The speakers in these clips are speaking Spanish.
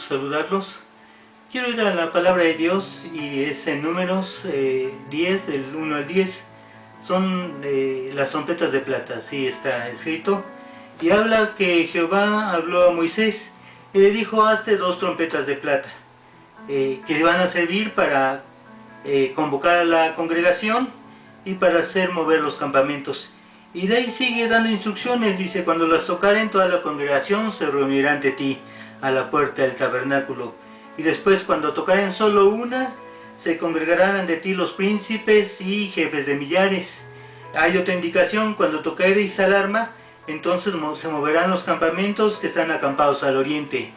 gusto saludarlos. Quiero ir a la palabra de Dios y es en Números 10, del 1 al 10. Son las trompetas de plata, así está escrito. Y habla que Jehová habló a Moisés y le dijo: hazte 2 trompetas de plata que van a servir para convocar a la congregación y para hacer mover los campamentos. Y de ahí sigue dando instrucciones, dice: cuando las tocaren, toda la congregación se reunirá ante ti a la puerta del tabernáculo. Y después, cuando tocaren solo una, se congregarán ante ti los príncipes y jefes de millares. Hay otra indicación: cuando tocareis alarma, entonces se moverán los campamentos que están acampados al oriente.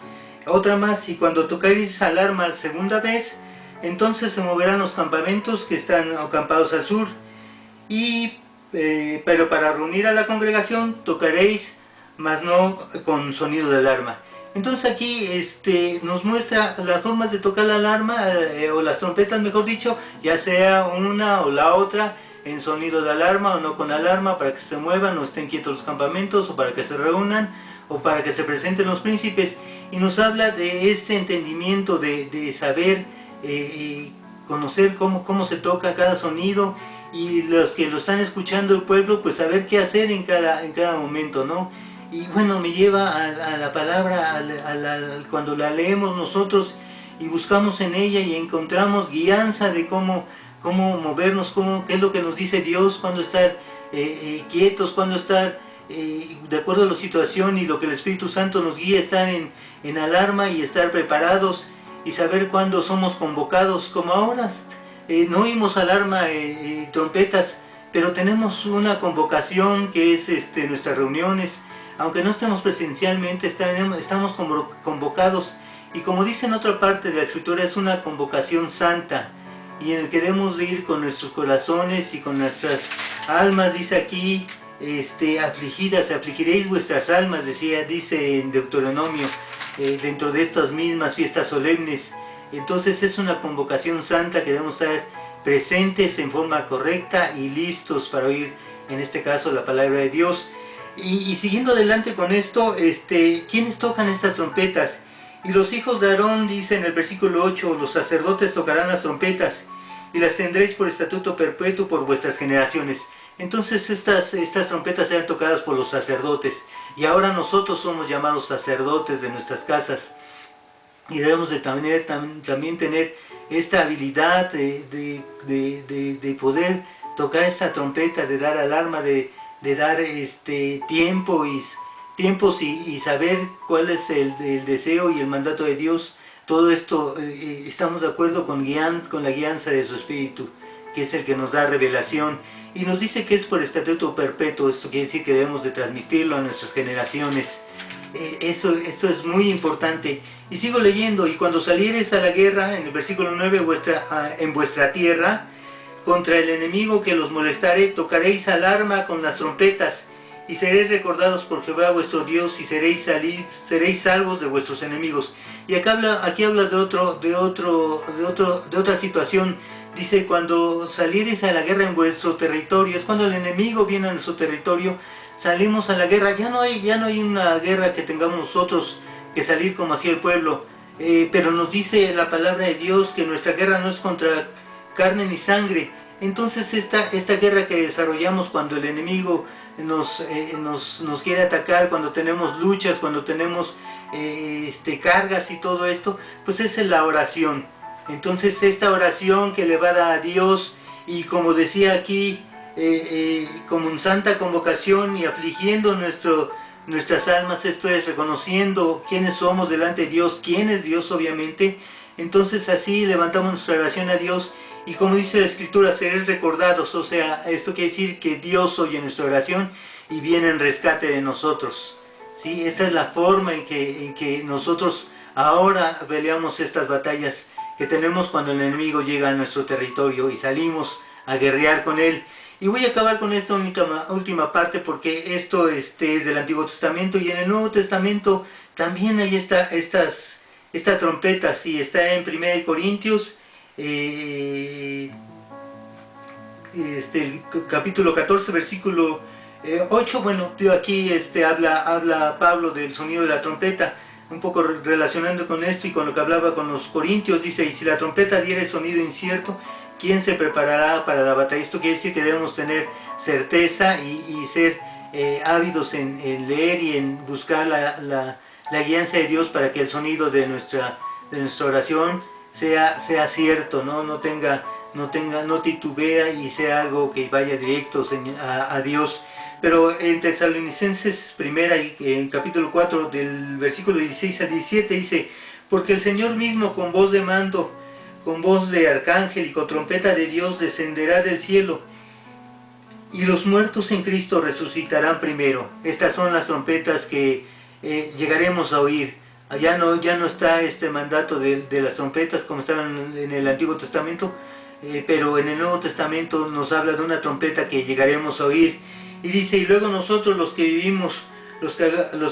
Otra más: y cuando tocareis alarma la segunda vez, entonces se moverán los campamentos que están acampados al sur. Pero para reunir a la congregación tocaréis, mas no con sonido de alarma. Entonces aquí nos muestra las formas de tocar la alarma, o las trompetas mejor dicho, ya sea una o la otra, en sonido de alarma o no con alarma, para que se muevan o estén quietos los campamentos, o para que se reúnan, o para que se presenten los príncipes. Y nos habla de este entendimiento de saber conocer cómo se toca cada sonido, y los que lo están escuchando, el pueblo, pues saber qué hacer en cada momento, ¿no? Y bueno, me lleva a la palabra, cuando la leemos nosotros y buscamos en ella y encontramos guianza de cómo movernos, qué es lo que nos dice Dios, cuándo estar quietos, cuándo estar de acuerdo a la situación, y lo que el Espíritu Santo nos guía, estar en alarma y estar preparados y saber cuándo somos convocados, como ahora. No oímos alarma y trompetas, pero tenemos una convocación que es nuestras reuniones. Aunque no estemos presencialmente, estamos convocados, y como dice en otra parte de la Escritura, es una convocación santa, y en el que debemos de ir con nuestros corazones y con nuestras almas. Dice aquí, afligidas, afligiréis vuestras almas, dice en Deuteronomio, dentro de estas mismas fiestas solemnes. Entonces es una convocación santa que debemos estar presentes en forma correcta y listos para oír, en este caso, la palabra de Dios. Y siguiendo adelante con esto, ¿quiénes tocan estas trompetas? Y los hijos de Aarón, dice en el versículo 8, los sacerdotes tocarán las trompetas, y las tendréis por estatuto perpetuo por vuestras generaciones. Entonces estas trompetas eran tocadas por los sacerdotes, y ahora nosotros somos llamados sacerdotes de nuestras casas. Y debemos de también tener esta habilidad de poder tocar esta trompeta, de dar alarma, de dar tiempos y saber cuál es el deseo y el mandato de Dios. Todo esto estamos de acuerdo con la guianza de su Espíritu, que es el que nos da revelación, y nos dice que es por estatuto perpetuo. Esto quiere decir que debemos de transmitirlo a nuestras generaciones. Esto es muy importante. Y sigo leyendo: y cuando saliereis a la guerra, en el versículo 9, en vuestra tierra, contra el enemigo que los molestare, tocaréis alarma con las trompetas, y seréis recordados por Jehová vuestro Dios, y seréis salvos de vuestros enemigos. Y aquí habla de otra situación. Dice: cuando saliereis a la guerra en vuestro territorio, es cuando el enemigo viene a nuestro territorio. Salimos a la guerra. Ya no hay una guerra que tengamos nosotros que salir como hacía el pueblo, pero nos dice la palabra de Dios que nuestra guerra no es contra carne ni sangre. Entonces esta guerra que desarrollamos cuando el enemigo nos quiere atacar, cuando tenemos luchas, cuando tenemos cargas y todo esto, pues es en la oración. Entonces esta oración que elevada a Dios, y como decía aquí, como en santa convocación, y afligiendo nuestras almas, esto es reconociendo quiénes somos delante de Dios, quién es Dios obviamente. Entonces así levantamos nuestra oración a Dios, y como dice la Escritura, seréis recordados. O sea, esto quiere decir que Dios oye nuestra oración y viene en rescate de nosotros, ¿sí? Esta es la forma en que nosotros ahora peleamos estas batallas que tenemos cuando el enemigo llega a nuestro territorio y salimos a guerrear con él. Y voy a acabar con esta última parte, porque esto es del Antiguo Testamento, y en el Nuevo Testamento también hay esta trompeta. Sí, está en 1 Corintios, el capítulo 14, versículo 8. Bueno, aquí habla Pablo del sonido de la trompeta. un poco relacionando con esto y con lo que hablaba con los corintios, dice, y si la trompeta diere sonido incierto, ¿quién se preparará para la batalla? Esto quiere decir que debemos tener certeza y ser ávidos en leer y en buscar la guianza de Dios para que el sonido de nuestra oración sea cierto, no titubea y sea algo que vaya directo a Dios. Pero en Tesalonicenses primera, en capítulo 4, del versículo 16 al 17, dice, porque el Señor mismo con voz de mando, con voz de arcángel y con trompeta de Dios descenderá del cielo, y los muertos en Cristo resucitarán primero. Estas son las trompetas que llegaremos a oír. Ya no está este mandato de las trompetas como estaban en el Antiguo Testamento, pero en el Nuevo Testamento nos habla de una trompeta que llegaremos a oír. Y dice, y luego nosotros los que vivimos, los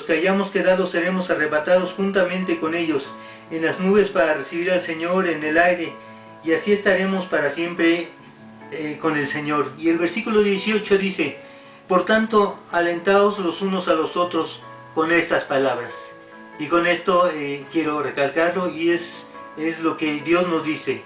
que hayamos quedado, seremos arrebatados juntamente con ellos en las nubes para recibir al Señor en el aire, y así estaremos para siempre con el Señor. Y el versículo 18 dice, por tanto, alentaos los unos a los otros con estas palabras. Y con esto quiero recalcarlo, y es lo que Dios nos dice.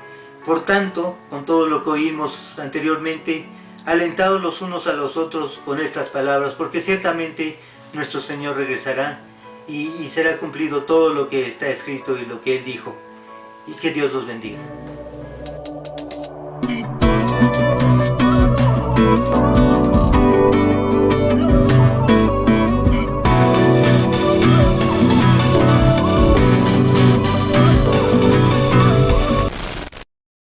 Por tanto, con todo lo que oímos anteriormente, alentados los unos a los otros con estas palabras, porque ciertamente nuestro Señor regresará y será cumplido todo lo que está escrito y lo que Él dijo. Y que Dios los bendiga.